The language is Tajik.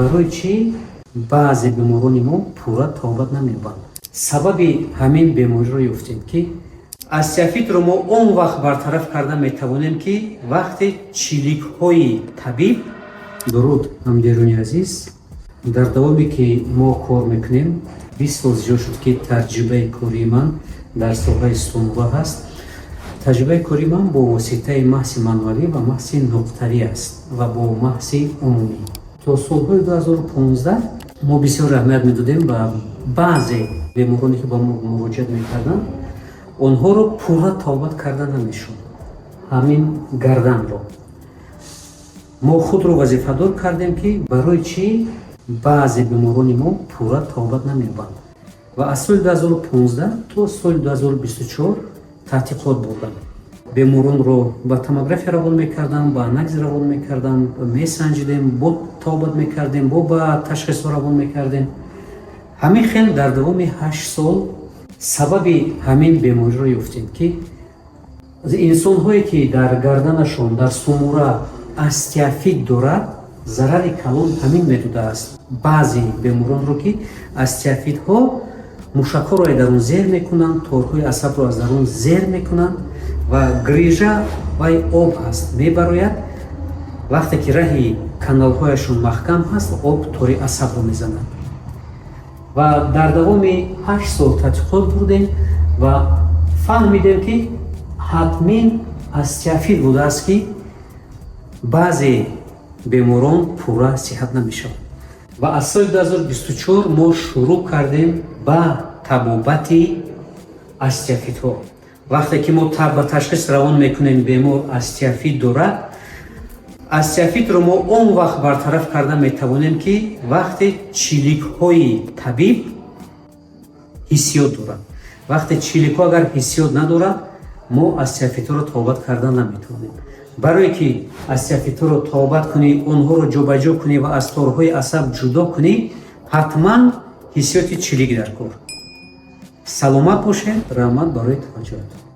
барои чӣ баъзе беморони мо пурра тобат намеёбанд? Сабаби ҳамин бемориро ёфтем ки остеофитро мо он вақт бартараф карда метавонем ки вақте чиликҳои табиб. Дуруд ҳамдирони азиз, дар давоме ки мо кор мекунем 20 сол зиёд шуд ки таҷрибаи кории ман дар соҳаи сумра ҳаст. Таҷрибаи кории ман бо воситаи маҳси манвалӣ ва маҳси нуқтавӣ аст ва бо маҳси умумӣ. То солҳои 2015 мо бисёр аҳамият медодем ба баъзе бемороне ки ба мо муроҷиат мекарданд, онҳоро пурра тобат карда намешуд. Ҳамин гарданро мо худро вазифадор кардем ки барои чӣ баъзе беморони мо пурра тобат намеёбанд. Ва аз соли 2015 то соли 2024 таҳқиқот бурдам. Беморонро ба томография равон мекардам, ба анализ равон мекардам, месанҷидем, бо тобат мекардем, бо ба ташхисҳо равон мекардем. Ҳамин хел дар давоми 8 сол сабаби ҳамин бемориро ёфтем ки инсонҳое ки дар гарданашон дар сумура остеофит дорад, зарари калон ҳамин метода аст. Баъзе беморонро ки остеофитҳо мушакҳоро дар он зер мекунанд, торҳои асабро аз дарун зер мекунанд ва грижа вай об аст мебарояд. Вақте ки раҳи каналҳояшон маҳкам ҳаст, об тори асабро мезанад. Ва дар давоми 8 сол тадқиқот бурдем ва фаҳмидем ки ҳатмин остеофит будааст ки баъзе беморон пурра сиҳат намешаванд. Ва аз соли 2024 мо шурӯъ кардем ба табобати остеофитҳо. Вақте ки мо ба ташхис равон мекунем бемор остеофит дорад, остеофитро мо он вақт бартараф карда метавонем ки вақте чиликҳои табиб ҳиссиёт дорад. Вақте чиликҳо агар ҳиссиёт надорад, мо остеофитҳоро тобат карда наметавонем. барое ки остеофитҳоро тобат кунӣ, онҳоро ҷобаҷо кунӣ ва аз торҳои асаб ҷудо кунӣ, ҳатман ҳиссиёти чилик дар кор. саломат бошед. раҳмат барои таваҷҷӯҳатон.